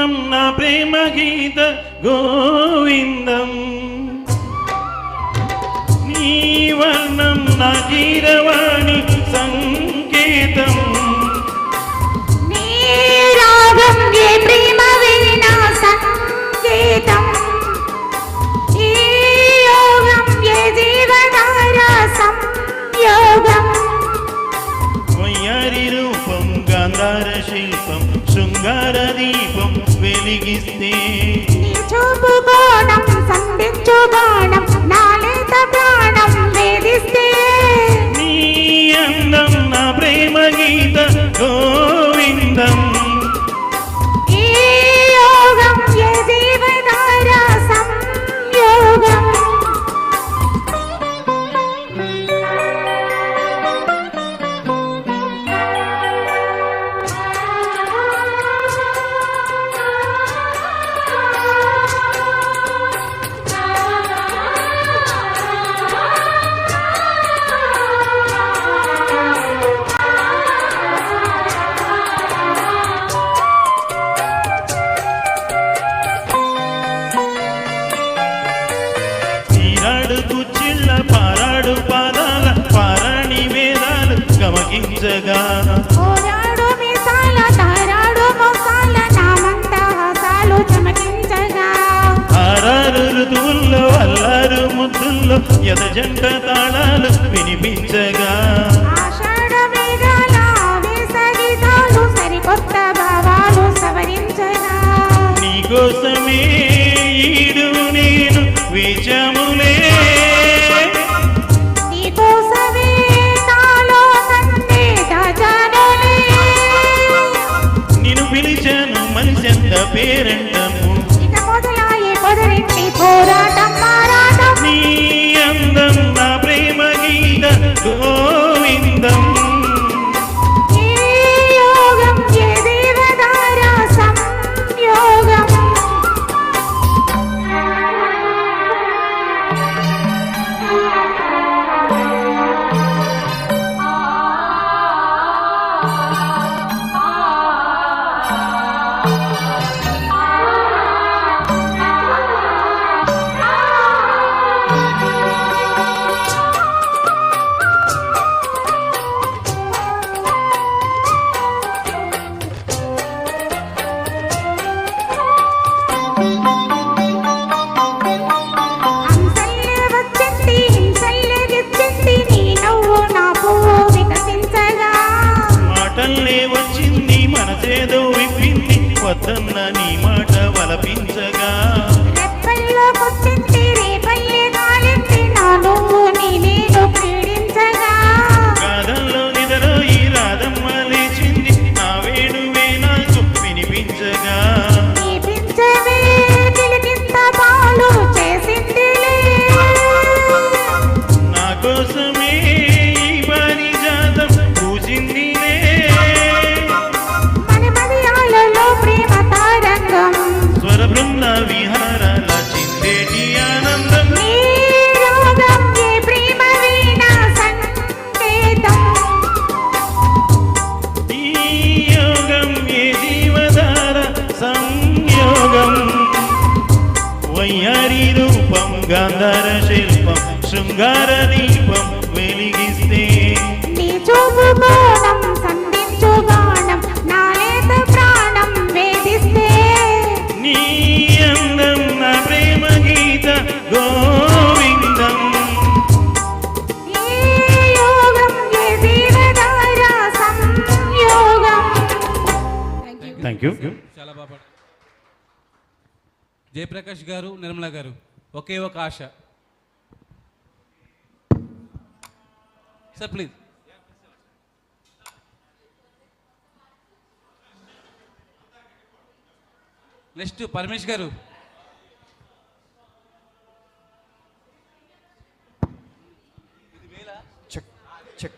అందం నా ప్రేమ గీత గోవిందం నీ వర్ణం నా కీరవాణి సంకేతం నీ రాగం ఏ ప్రేమ వీణా సంకేతం ఈ యోగం ఏ జీవధార సంయోగం వయ్యారి రూపం గాంధార శిల్పం శృంగార దీపం వెలిగిస్తే నీ చూపు కోణం సంధించు బాణం నాలేత ప్రాణం వేధిస్తే నీ అందం నా ప్రేమ గీత గోవిందం ఈ యోగం ఏ జీవధార సంయోగం కుచ్చిళ్ళ పారాడు పాదాల పారాణి వేదాలు గమకించగా పోరాడు మీసాల తారాడు మోసాల నామంత హాసాలు చమకించగా ఆరారు ఋతువుల్లో అల్లారు ముద్దుల్లో యథజంట తాళాలు వినిపించగా ఆషాఢ మేఘాల ఆవేశ గీతాలు సరికొత్త భావాలు సవరించగా నీకోసమే ఈడు నేను వేచాములే నీకోసమే నాలో నన్నే దాచానులే నిన్ను పిలిచాను మనిషెంత పేరంటము ఇక మొదలాయే పొదరింటి పోరాటం మారాటం నీ అందం నా ప్రేమ గీత గోవిందం ఈ యోగం ఏ దేవదార సంయోగం హంసల్లే వచ్చింది హింసల్లే గిచ్చింది నీ నవ్వు నా పువ్వు వికసించగా మాటల్లే వచ్చింది మనసేదో విప్పింది వద్దన్న నీ మాట వలపించగా రెప్పల్లో కొచ్చింది రేపల్లే కాలింది నా నువ్వు నీ నేను పీడించగా కాదంలో నిదలో ఈ రాధమ్మ లేచింది నా వేణువే నాకు వినిపించగా నీ పింఛమే కిలికింత పాలు చేసిందిలే నా కోసమే ఈ పారిజాతం పూజిందిలే మన మదియాలలో ప్రేమ తారంగం స్వర బృంద విహారాల చిందేటి ఆనందం నీ రాగం ఏ ప్రేమ వీణా సంకేతం ఈ యోగం ఏ జీవధార సంయోగం వయ్యారి రూపం గాంధార శిల్పం శృంగార దీపం వెలిగిస్తే నీ చూపు కోణం సంధించు బాణం నాలేత ప్రాణం వేధిస్తే నీ అందం నా ప్రేమ గీత గోవిందం ఈ యోగం ఏ జీవధార సంయోగం థ్యాంక్ యూ చాలా బాగా జయప్రకాష్ గారు నిర్మల గారు ఒకే ఒక ఆశ సార్ ప్లీజ్ నెక్స్ట్ పరమేష్ గారు చెక్ చెక్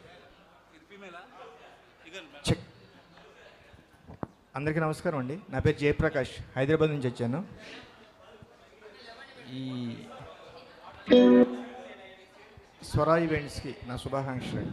ఇది చెక్ అందరికీ నమస్కారం అండి. నా పేరు జయప్రకాష్, హైదరాబాద్ నుంచి వచ్చాను. ఈ స్వరా ఈవెంట్స్కి నా శుభాకాంక్షలు.